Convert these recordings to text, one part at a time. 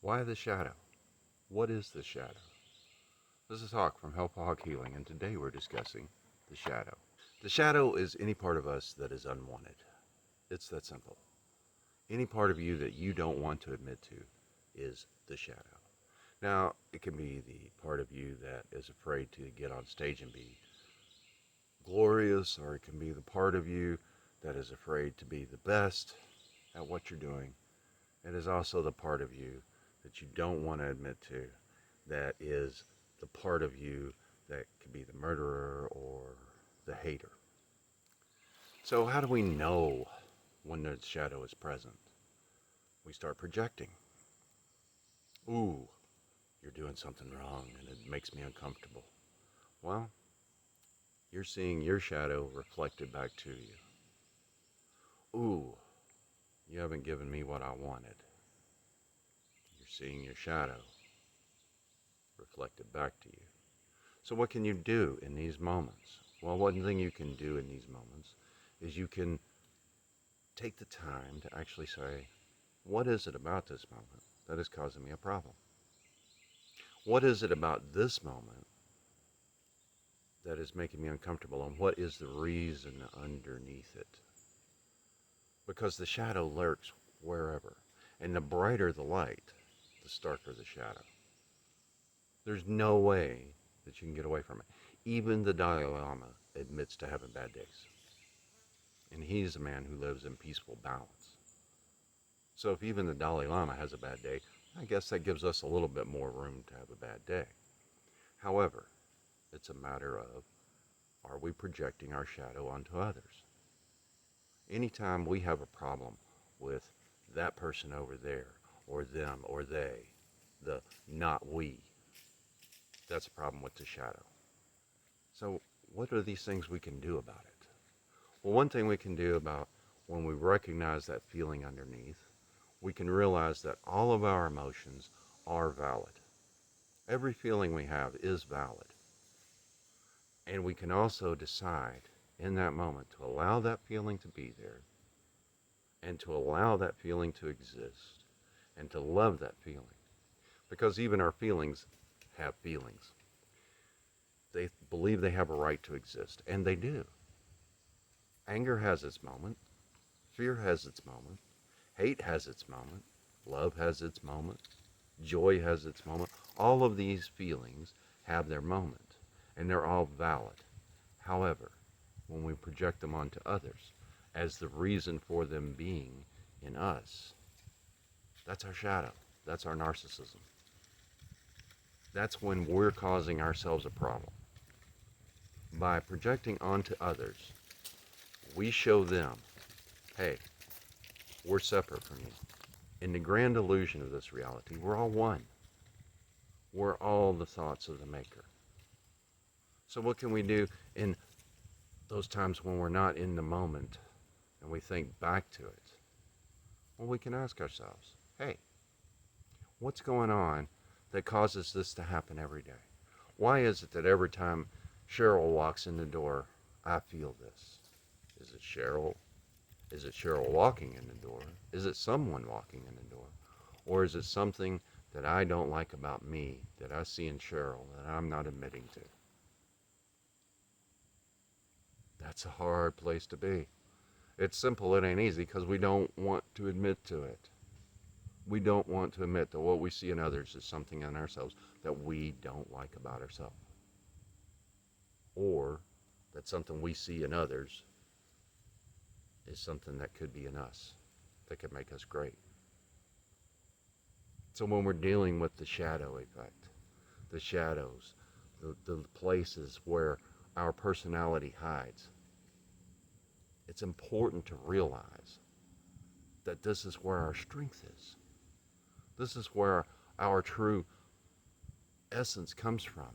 Why the shadow? What is the shadow? This is Hawk from Help Hawk Healing, and today we're discussing the shadow. The shadow is any part of us that is unwanted. It's that simple. Any part of you that you don't want to admit to is the shadow. Now, it can be the part of you that is afraid to get on stage and be glorious, or it can be the part of you that is afraid to be the best at what you're doing. It is also the part of you that you don't want to admit to, that is the part of you that could be the murderer or the hater. So how do we know when the shadow is present? We start projecting. Ooh, you're doing something wrong and it makes me uncomfortable. Well, you're seeing your shadow reflected back to you. Ooh, you haven't given me what I wanted. You're seeing your shadow reflected back to you. So what can you do in these moments? Well, one thing you can do in these moments is you can take the time to actually say, what is it about this moment that is causing me a problem? What is it about this moment that is making me uncomfortable, and what is the reason underneath it? Because the shadow lurks wherever, and the brighter the light, the starker the shadow. There's no way that you can get away from it. Even the Dalai Lama admits to having bad days. And he's a man who lives in peaceful balance. So if even the Dalai Lama has a bad day, I guess that gives us a little bit more room to have a bad day. However, it's a matter of, are we projecting our shadow onto others? Anytime we have a problem with that person over there, or them, or they, the not we, that's a problem with the shadow. So what are these things we can do about it? Well, one thing we can do about when we recognize that feeling underneath, we can realize that all of our emotions are valid. Every feeling we have is valid. And we can also decide in that moment to allow that feeling to be there, and to allow that feeling to exist, and to love that feeling. Because even our feelings have feelings. They believe they have a right to exist, and they do. Anger has its moment. Fear has its moment. Hate has its moment. Love has its moment. Joy has its moment. All of these feelings have their moment, and they're all valid. However, when we project them onto others as the reason for them being in us, that's our shadow. That's our narcissism. That's when we're causing ourselves a problem. By projecting onto others, we show them, hey, we're separate from you. In the grand illusion of this reality, we're all one. We're all the thoughts of the maker. So what can we do in those times when we're not in the moment and we think back to it? Well, we can ask ourselves, hey, what's going on that causes this to happen every day? Why is it that every time Cheryl walks in the door, I feel this? Is it Cheryl? Is it Cheryl walking in the door? Is it someone walking in the door? Or is it something that I don't like about me, that I see in Cheryl, that I'm not admitting to? That's a hard place to be. It's simple, it ain't easy, because we don't want to admit to it. We don't want to admit that what we see in others is something in ourselves that we don't like about ourselves. Or that something we see in others is something that could be in us, that could make us great. So when we're dealing with the shadow effect, the shadows, the places where our personality hides, it's important to realize that this is where our strength is. This is where our true essence comes from.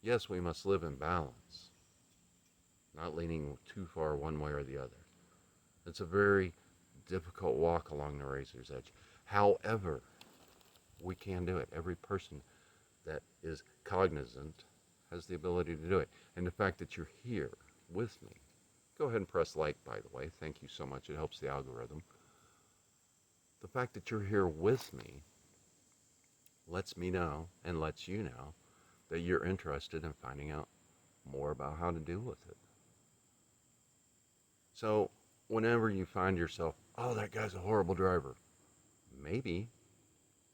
Yes, we must live in balance, not leaning too far one way or the other. It's a very difficult walk along the razor's edge. However, we can do it. Every person that is cognizant has the ability to do it. And the fact that you're here with me, go ahead and press like, by the way. Thank you so much. It helps the algorithm. The fact that you're here with me lets me know and lets you know that you're interested in finding out more about how to deal with it. So whenever you find yourself, oh, that guy's a horrible driver, maybe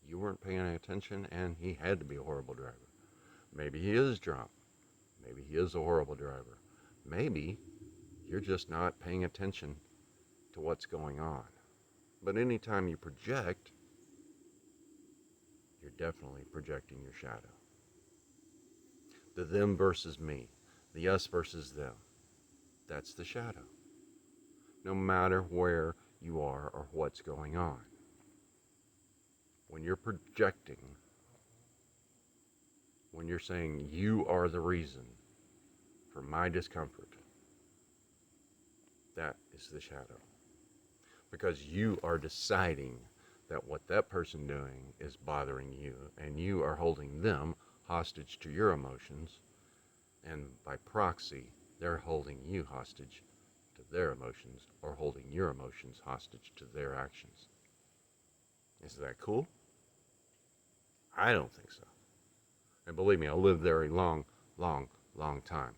you weren't paying attention and he had to be a horrible driver. Maybe he is drunk. Maybe he is a horrible driver. Maybe you're just not paying attention to what's going on. But anytime you project, you're definitely projecting your shadow. The them versus me, the us versus them, that's the shadow. No matter where you are or what's going on. When you're projecting, when you're saying you are the reason for my discomfort, that is the shadow. Because you are deciding that what that person doing is bothering you, and you are holding them hostage to your emotions, and by proxy, they're holding you hostage to their emotions, or holding your emotions hostage to their actions. Is that cool? I don't think so. And believe me, I lived there a long, long, long time.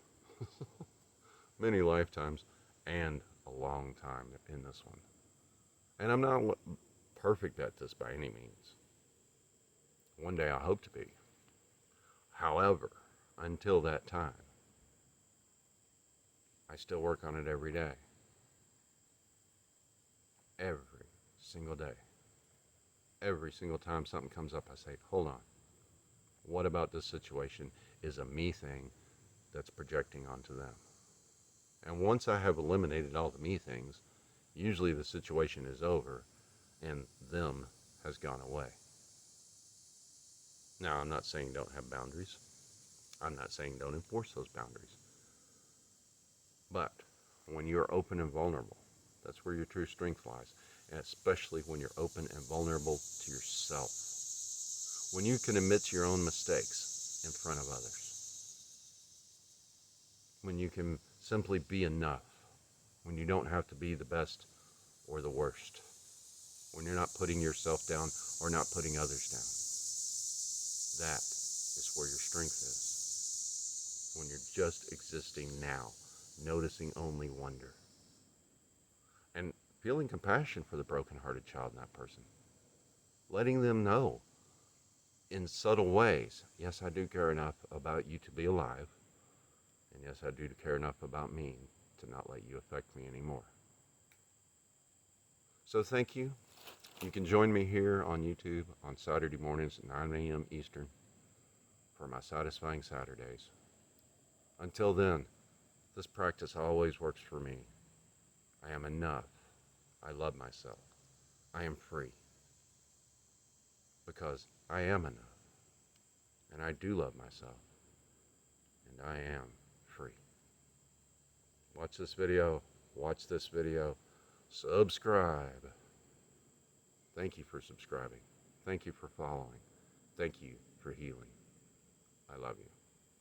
Many lifetimes, and a long time in this one. And I'm not perfect at this by any means. One day I hope to be. However, until that time, I still work on it every day. Every single day. Every single time something comes up, I say, hold on. What about this situation is a me thing that's projecting onto them? And once I have eliminated all the me things, usually the situation is over and them has gone away. Now, I'm not saying don't have boundaries. I'm not saying don't enforce those boundaries. But when you're open and vulnerable, that's where your true strength lies. And especially when you're open and vulnerable to yourself. When you can admit your own mistakes in front of others. When you can simply be enough. When you don't have to be the best or the worst. When you're not putting yourself down or not putting others down. That is where your strength is. When you're just existing now, noticing only wonder. And feeling compassion for the broken-hearted child in that person. Letting them know in subtle ways, yes, I do care enough about you to be alive. And yes, I do care enough about me to not let you affect me anymore. So thank you. You can join me here on YouTube on Saturday mornings at 9 a.m. Eastern for my Satisfying Saturdays. Until then, this practice always works for me. I am enough. I love myself. I am free. Because I am enough. And I do love myself. And I am free. Watch this video. Watch this video. Subscribe. Thank you for subscribing. Thank you for following. Thank you for healing. I love you.